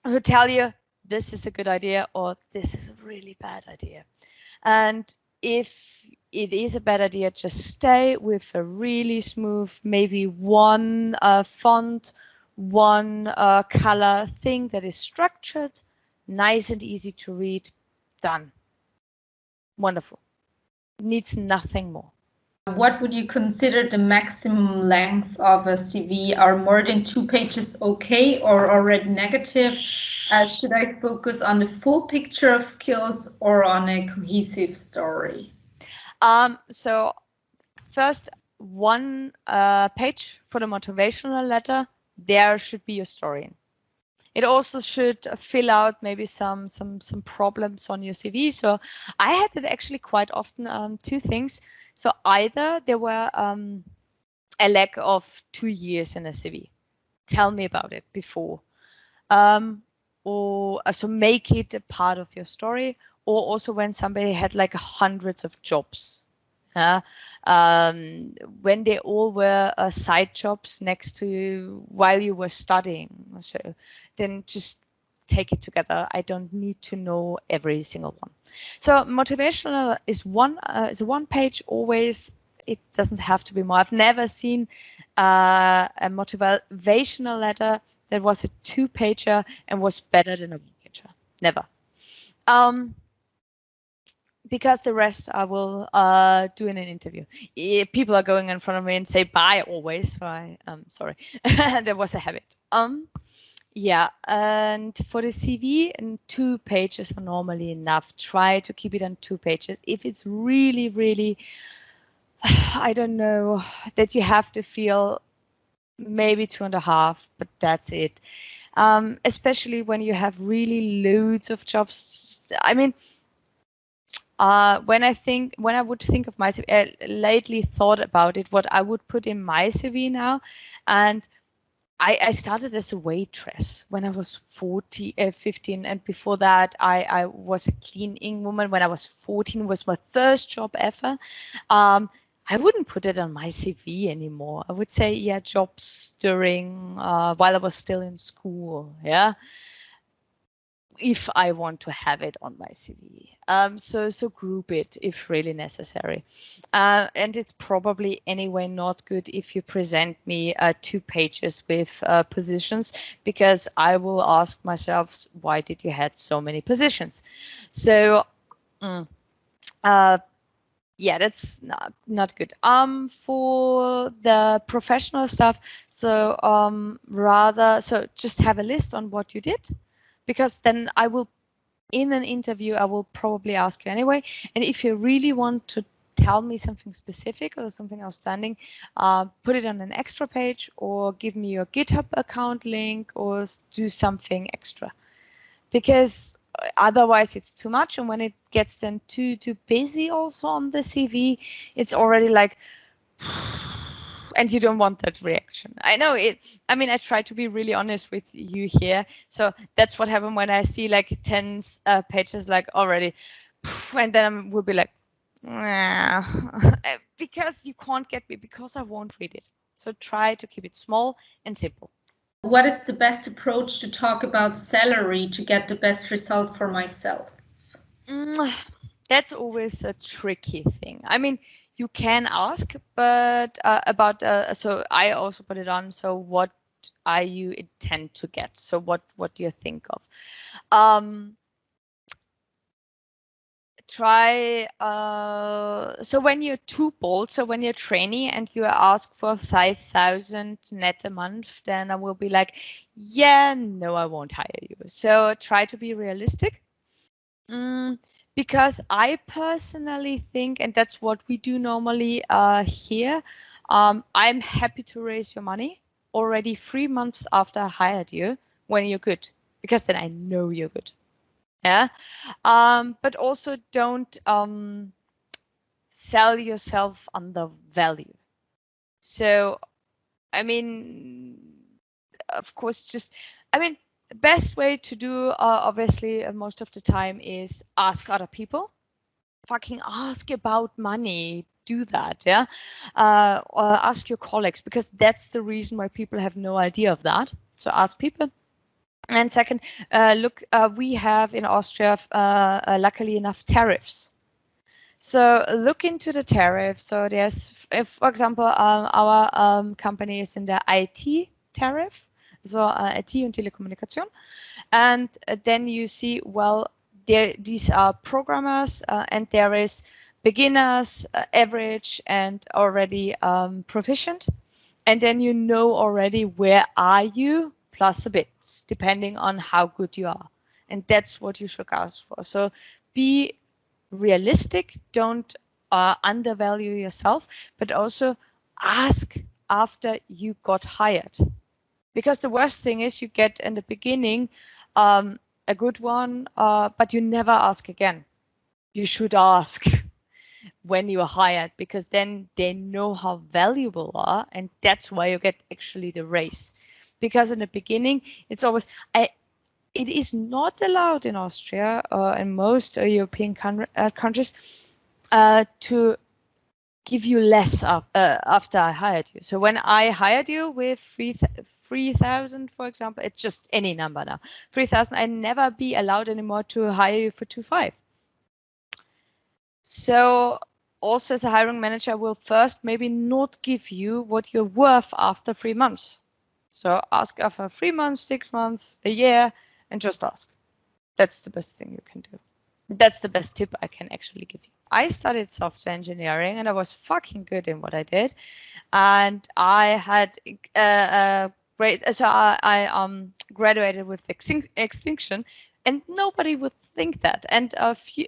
B: who tell you this is a good idea or this is a really bad idea. And if it is a bad idea, just stay with a really smooth, maybe one font, one color thing that is structured, nice and easy to read. Done. Wonderful. Needs nothing more.
A: What would you consider the maximum length of a CV? Are more than 2 pages okay or already negative? Should I focus on the full picture of skills or on a cohesive story?
B: So first, 1 page for the motivational letter. There should be a story in. It also should fill out maybe some problems on your CV. So I had it actually quite often, 2 things. So either there were a lack of 2 years in a CV. Tell me about it before. Or so make it a part of your story. Or also when somebody had like hundreds of jobs. When they all were side jobs next to you while you were studying. So then just take it together. I don't need to know every single one. So motivational is is a 1 page always. It doesn't have to be more. I've never seen a motivational letter that was a 2-pager and was better than a 1-pager. Never. Because the rest I will do in an interview. If people are going in front of me and say bye always, so I'm sorry. There was a habit. Yeah, and for the CV, 2 pages are normally enough. Try to keep it on 2 pages. If it's really, really I don't know, that you have to feel maybe 2.5, but that's it. Especially when you have really loads of jobs. I mean, when I would think of my CV, I lately thought about it, what I would put in my CV now, and I started as a waitress when I was 15, and before that I was a cleaning woman. When I was 14, was my first job ever. I wouldn't put it on my CV anymore. I would say, yeah, jobs during while I was still in school. Yeah, if I want to have it on my CV. So group it if really necessary. And it's probably anyway not good if you present me 2 pages with positions, because I will ask myself, why did you had so many positions? So yeah, that's not good. For the professional stuff, so so just have a list on what you did, because then I will, in an interview, I will probably ask you anyway. And if you really want to tell me something specific or something outstanding, put it on an extra page, or give me your GitHub account link, or do something extra, because otherwise it's too much. And when it gets then too busy also on the CV, it's already like, and you don't want that reaction. I know it. I mean, I try to be really honest with you here. So that's what happened when I see like 10 pages like already, and then I will be like, nah. Because you can't get me, because I won't read it. So try to keep it small and simple.
A: What is the best approach to talk about salary to get the best result for myself?
B: That's always a tricky thing. I mean, you can ask, but about so I also put it on. So what are you intend to get? So what do you think of? Try so when you're too bold, so when you're trainee and you ask for 5,000 net a month, then I will be like, yeah, no, I won't hire you. So try to be realistic. Because I personally think, and that's what we do normally here, I'm happy to raise your money already 3 months after I hired you, when you're good, because then I know you're good. Yeah. But also don't sell yourself under value. So, I mean, of course, just, I mean, best way to do, obviously, most of the time is ask other people. Fucking ask about money. Do that, yeah. Or ask your colleagues, because that's the reason why people have no idea of that. So ask people. And second, look, we have in Austria, luckily enough, tariffs. So look into the tariff. So there's, if, for example, our company is in the IT tariff, so IT und Telekommunikation, and then you see, well, these are programmers, and there is beginners, average, and already proficient, and then you know already where are you plus a bit, depending on how good you are, and that's what you should ask for. So be realistic, don't undervalue yourself, but also ask after you got hired, because the worst thing is you get in the beginning a good one, but you never ask again. You should ask when you are hired, because then they know how valuable you are, and that's why you get actually the raise. Because in the beginning, it's always, it is not allowed in Austria or in most European countries to give you less after I hired you. So when I hired you with 3,000, for example, it's just any number now, 3,000, I never be allowed anymore to hire you for 2,500. So also as a hiring manager, I will first maybe not give you what you're worth after 3 months. So ask after 3 months, 6 months, a year, and just ask. That's the best thing you can do. That's the best tip I can actually give you. I studied software engineering and I was fucking good in what I did. And I had great, so I graduated with extinction And nobody would think that. And a few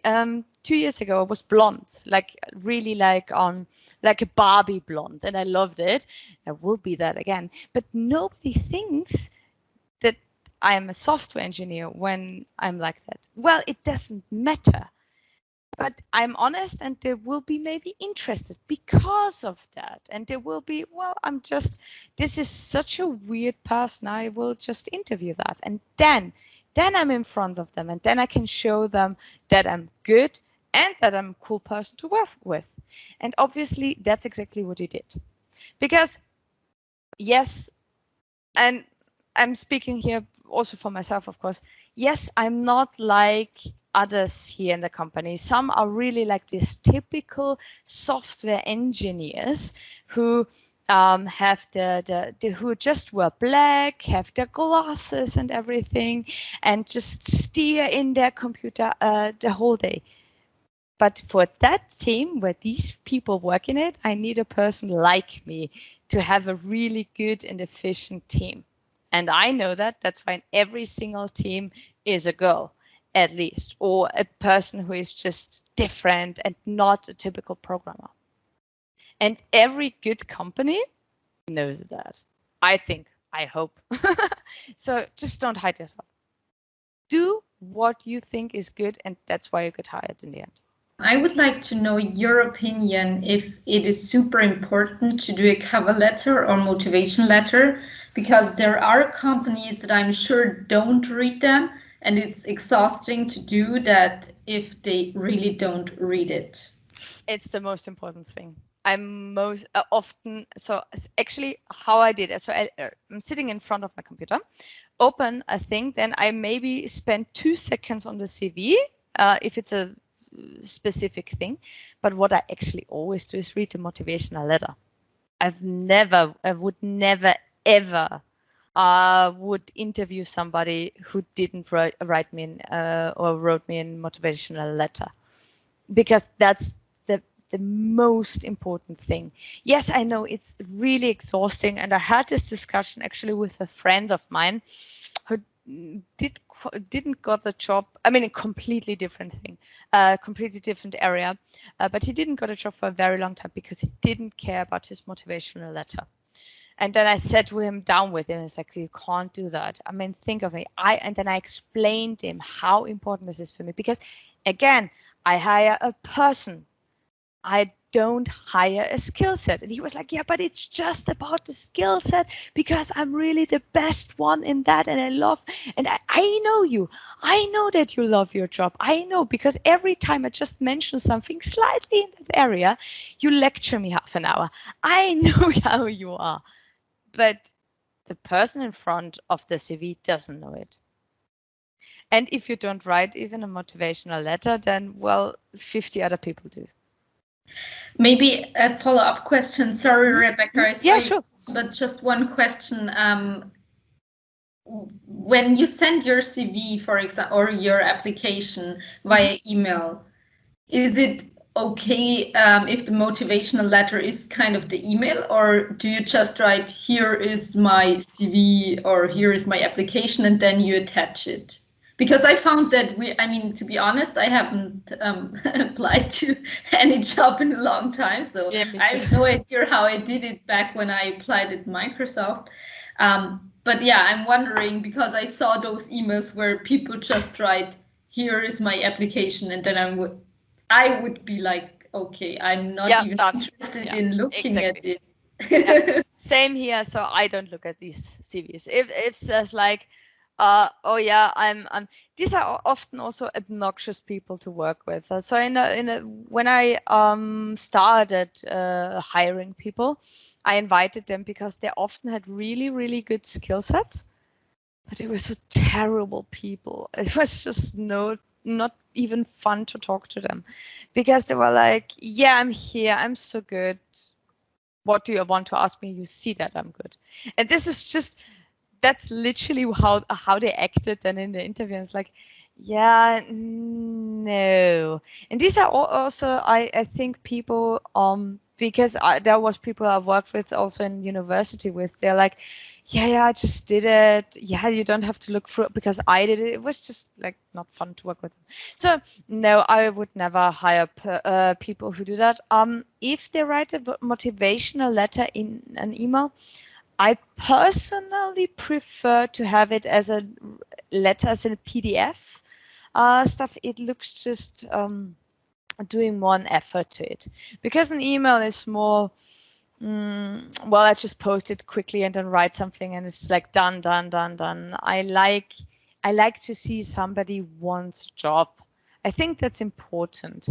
B: 2 years ago, I was blonde, like really like a Barbie blonde, and I loved it. I will be that again. But nobody thinks that I am a software engineer when I'm like that. Well, it doesn't matter. But I'm honest, and they will be maybe interested because of that. And they will be, well, this is such a weird person. I will just interview that. And then I'm in front of them, and then I can show them that I'm good and that I'm a cool person to work with. And obviously, that's exactly what he did. Because, yes, and I'm speaking here also for myself, of course. Yes, I'm not like others here in the company. Some are really like these typical software engineers who have who just wear black, have their glasses and everything, and just steer in their computer the whole day. But for that team where these people work in it, I need a person like me to have a really good and efficient team. And I know that. That's why in every single team is a girl, at least, or a person who is just different and not a typical programmer. And every good company knows that. I think, I hope. So just don't hide yourself. Do what you think is good, and that's why you get hired in the end.
A: I would like to know your opinion if it is super important to do a cover letter or motivation letter, because there are companies that I'm sure don't read them, and it's exhausting to do that if they really don't read it.
B: It's the most important thing. I'm most often, so actually how I did it, so I'm sitting in front of my computer, open a thing, then I maybe spend 2 seconds on the CV, if it's a specific thing. But what I actually always do is read a motivational letter. I would never ever would interview somebody who didn't write me in or wrote me a motivational letter, because that's the most important thing. Yes, I know it's really exhausting, and I had this discussion actually with a friend of mine who didn't got the job. I mean, a completely different thing, completely different area, but he didn't got a job for a very long time because he didn't care about his motivational letter. And then I sat him down with him. It's like, you can't do that. I mean, think of it. And then I explained to him how important this is for me, because again, I hire a person. I don't hire a skill set. And he was like, yeah, but it's just about the skill set, because I'm really the best one in that. And I know you. I know that you love your job. I know, because every time I just mention something slightly in that area, you lecture me half an hour. I know how you are. But the person in front of the CV doesn't know it. And if you don't write even a motivational letter, then, well, 50 other people do.
A: Maybe a follow-up question. Sorry, Rebecca.
B: Yeah, sure.
A: But just one question. When you send your CV, for example, or your application via email, is it okay if the motivational letter is kind of the email, or do you just write, here is my CV or here is my application, and then you attach it? Because I found that to be honest, I haven't applied to any job in a long time. So yeah, I have no idea how I did it back when I applied at Microsoft. But yeah, I'm wondering, because I saw those emails where people just write, here is my application. And then I would be like, okay, I'm not even interested in looking at it.
B: Yeah. Same here. So I don't look at these CVs. If it says like, oh yeah, these are often also obnoxious people to work with. So when I started hiring people, I invited them because they often had really, really good skill sets, but it was so terrible people. It was just not even fun to talk to them, because they were like, yeah, I'm here, I'm so good. What do you want to ask me? You see that I'm good. And this is just, that's literally how they acted then in the interview. It's like, yeah, no. And these are also, I think, people, because there was people I worked with also in university with, they're like, yeah, I just did it. Yeah, you don't have to look through it because I did it. It was just like not fun to work with. So no, I would never hire people who do that. If they write a motivational letter in an email, I personally prefer to have it as a letter, as in a PDF stuff. It looks just doing one effort to it, because an email is more. Well, I just post it quickly and then write something, and it's like done. I like to see somebody wants a job. I think that's important,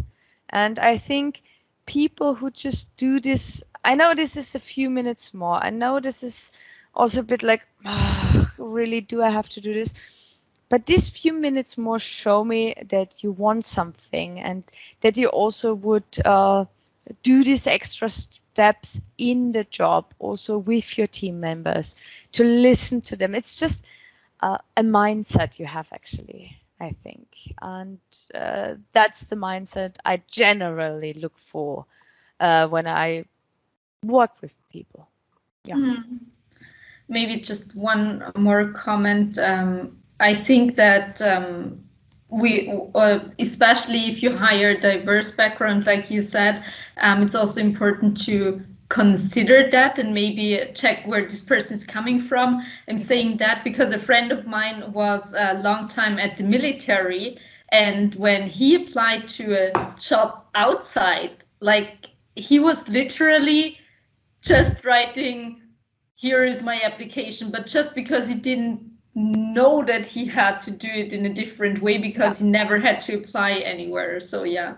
B: and I think people who just do this. I know this is a few minutes more. I know this is also a bit like, really, do I have to do this? But these few minutes more show me that you want something, and that you also would do these extra steps in the job, also with your team members, to listen to them. It's just a mindset you have, actually, I think. And that's the mindset I generally look for when I work with people. Yeah.
A: Maybe just one more comment. I think that especially if you hire diverse background, like you said, it's also important to consider that and maybe check where this person is coming from. I'm saying that because a friend of mine was a long time at the military, and when he applied to a job outside, like, he was literally just writing, here is my application, but just because he didn't know that he had to do it in a different way, because he never had to apply anywhere. So yeah.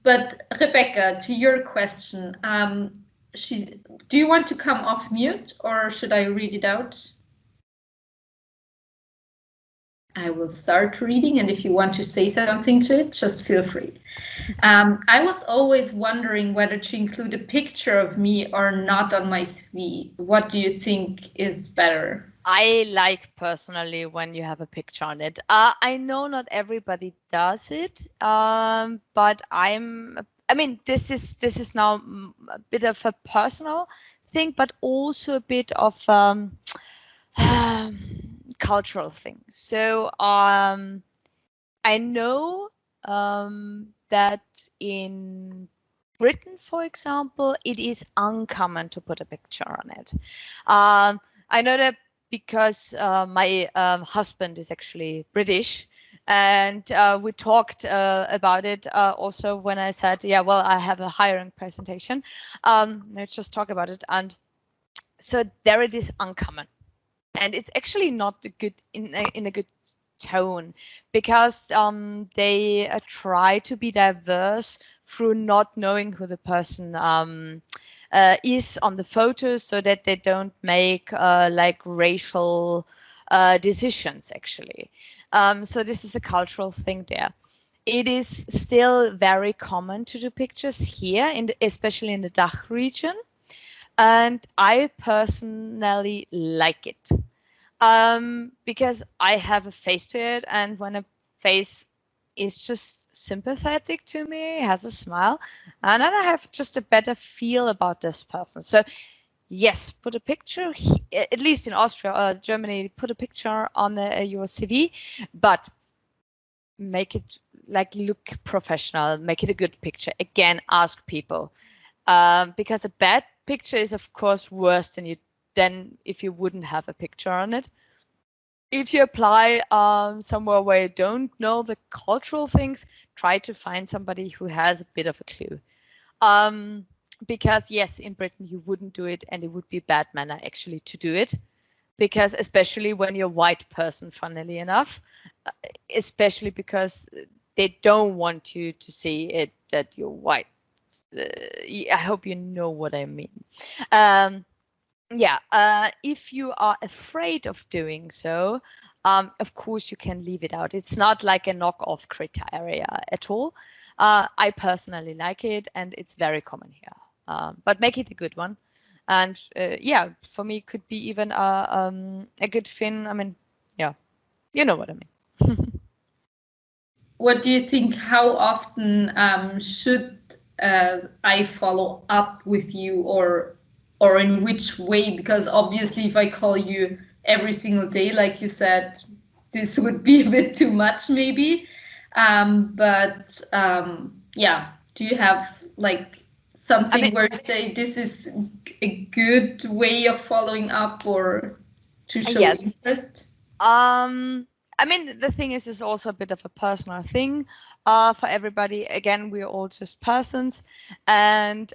A: But Rebecca, to your question, do you want to come off mute, or should I read it out? I will start reading, and if you want to say something to it, just feel free. I was always wondering whether to include a picture of me or not on my CV. What do you think is better?
B: I like personally when you have a picture on it. I know not everybody does it, but I mean, this is now a bit of a personal thing, but also a bit of cultural thing. So I know that in Britain, for example, it is uncommon to put a picture on it. I know that because my husband is actually British, and we talked about it also when I said, yeah, well, I have a hiring presentation. Let's just talk about it. And so there it is uncommon. And it's actually not good in a good tone, because they try to be diverse through not knowing who the person is on the photos, so that they don't make like racial decisions, actually. So this is a cultural thing there. It is still very common to do pictures here, especially in the DACH region. And I personally like it. Because I have a face to it, and when a face is just sympathetic to me, has a smile, and then I have just a better feel about this person. So yes, put a picture, at least in Austria or Germany, put a picture on your CV, but make it like look professional, make it a good picture. Again, ask people, because a bad picture is of course worse than if you wouldn't have a picture on it. If you apply somewhere where you don't know the cultural things, try to find somebody who has a bit of a clue. Because yes, in Britain you wouldn't do it, and it would be bad manner actually to do it, because especially when you're a white person, funnily enough, especially because they don't want you to see it that you're white. I hope you know what I mean. If you are afraid of doing so, of course you can leave it out. It's not like a knockoff criteria at all. I personally like it, and it's very common here. But make it a good one. And for me, it could be even a good thing. I mean, yeah, you know what I mean.
A: What do you think? How often should I follow up with you, or or in which way? Because obviously if I call you every single day, like you said, this would be a bit too much maybe. Yeah, do you have like something where you say this is a good way of following up or to show interest?
B: I mean, the thing is, it's also a bit of a personal thing for everybody. Again, we're all just persons, and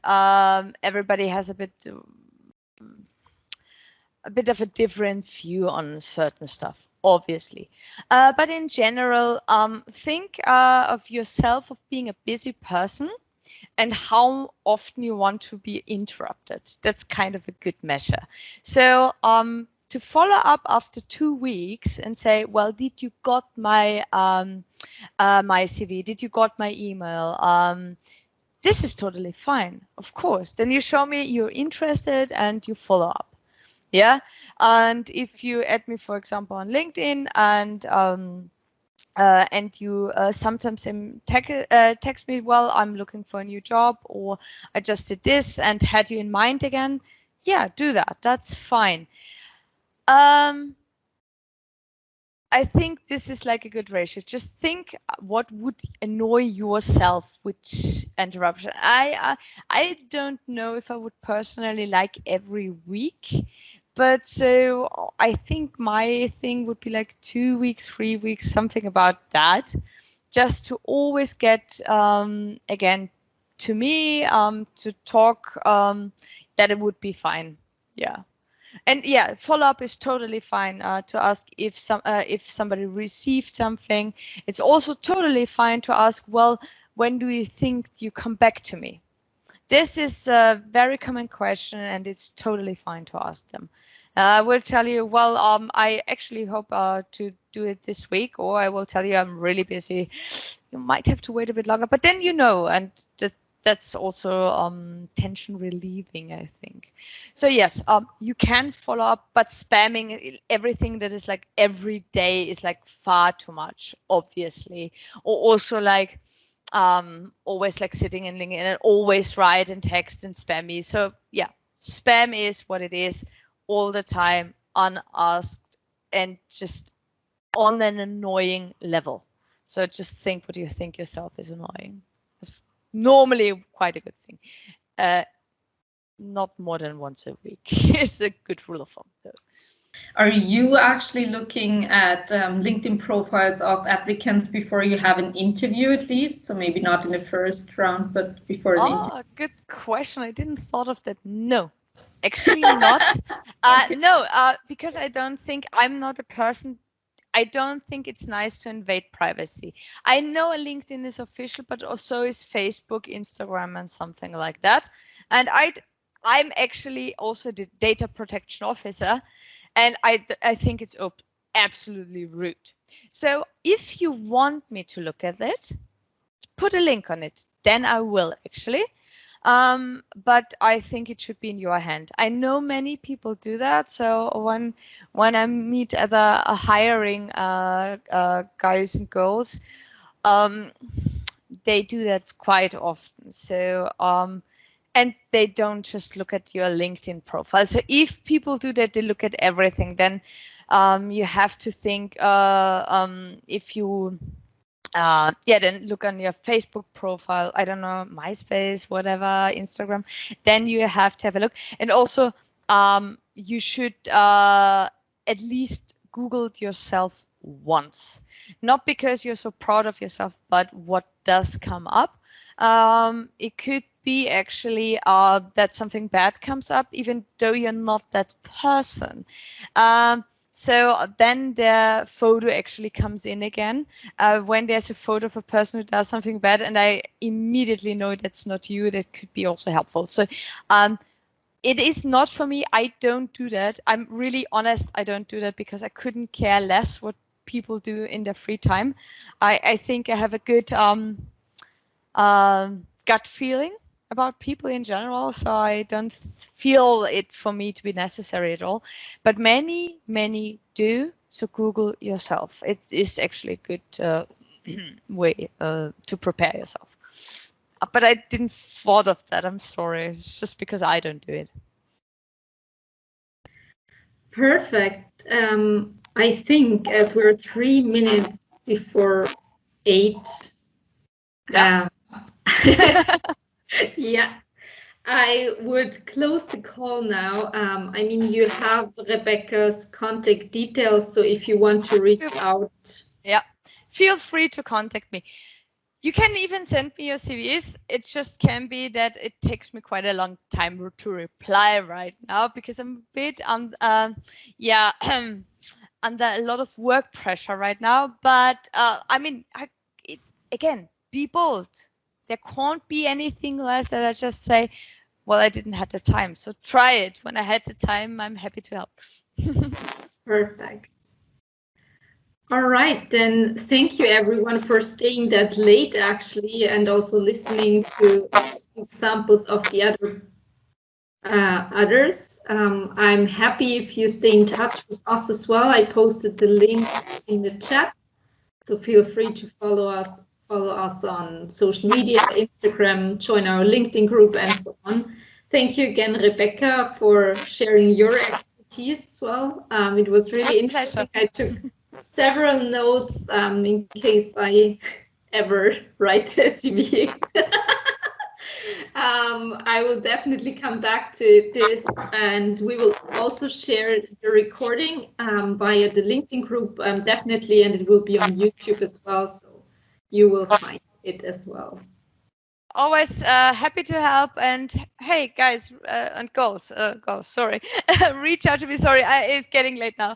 B: everybody has a bit of a different view on certain stuff, obviously. But in general, think of yourself of being a busy person and how often you want to be interrupted. That's kind of a good measure. So to follow up after 2 weeks and say, well, did you got my my CV? Did you got my email? This is totally fine, of course. Then you show me you're interested and you follow up. Yeah, and if you add me, for example, on LinkedIn, and you sometimes text me, well, I'm looking for a new job, or I just did this and had you in mind again, yeah, do that. That's fine. I think this is like a good ratio. Just think what would annoy yourself with interruption. I don't know if I would personally like every week, but so I think my thing would be like 2 weeks, 3 weeks, something about that, just to always get again to me to talk that it would be fine. Yeah. And yeah, follow-up is totally fine to ask if somebody received something. It's also totally fine to ask, well, when do you think you come back to me? This is a very common question, and it's totally fine to ask them. I will tell you, well, I actually hope to do it this week, or I will tell you I'm really busy. You might have to wait a bit longer, but then you know, and that's also tension relieving, I think. So yes, you can follow up, but spamming everything that is like every day is like far too much, obviously. Or also like always like sitting in LinkedIn and always write and text and spam me. So yeah, spam is what it is all the time, unasked, and just on an annoying level. So just think what you think yourself is annoying. It's normally quite a good thing. Not more than once a week is a good rule of thumb, though.
A: Are you actually looking at LinkedIn profiles of applicants before you have an interview at least? So maybe not in the first round, but before the interview?
B: Good question. I didn't thought of that. No, actually not. Okay. No, because I don't think I'm not a person. I don't think it's nice to invade privacy. I know a LinkedIn is official, but also is Facebook, Instagram, and something like that. And I'm actually also the data protection officer, and I think it's absolutely rude. So if you want me to look at it, put a link on it. Then I will actually. But I think it should be in your hand. I know many people do that. So when I meet other hiring guys and girls, they do that quite often. So and they don't just look at your LinkedIn profile. So if people do that, they look at everything. Then you have to think if you. Then look on your Facebook profile, I don't know, MySpace, whatever, Instagram, then you have to have a look. And also, you should at least Google yourself once. Not because you're so proud of yourself, but what does come up. It could be actually that something bad comes up, even though you're not that person. So then the photo actually comes in again. When there's a photo of a person who does something bad and I immediately know that's not you, that could be also helpful. So it is not for me. I don't do that. I'm really honest. I don't do that because I couldn't care less what people do in their free time. I think I have a good gut feeling about people in general, so I don't feel it for me to be necessary at all. But many do, so Google yourself. It is actually a good way to prepare yourself. But I didn't thought of that, I'm sorry. It's just because I don't do it.
A: Perfect. I think as we're 3 minutes before 8.
B: Yeah.
A: Yeah. I would close the call now. I mean, you have Rebecca's contact details, so if you want to reach out.
B: Yeah, feel free to contact me. You can even send me your CVs. It just can be that it takes me quite a long time to reply right now because I'm a bit on, under a lot of work pressure right now. But I mean, again, be bold. There can't be anything less that I just say, well, I didn't have the time. So try it. When I had the time, I'm happy to help.
A: Perfect. All right, then thank you everyone for staying that late actually, and also listening to examples of the others. I'm happy if you stay in touch with us as well. I posted the links in the chat, so feel free to follow us on social media, Instagram, join our LinkedIn group, and so on. Thank you again, Rebecca, for sharing your expertise as well. It was really interesting. I took several notes in case I ever write a CV. I will definitely come back to this, and we will also share the recording via the LinkedIn group, definitely, and it will be on YouTube as well, so you will find it as well.
B: Always happy to help, and hey guys and girls, sorry, reach out to me. Sorry, it's getting late now.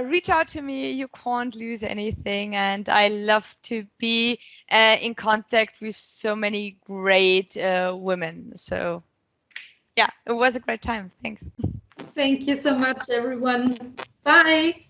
B: Reach out to me. You can't lose anything, and I love to be in contact with so many great women. So yeah, it was a great time. Thanks.
A: Thank you so much, everyone. Bye.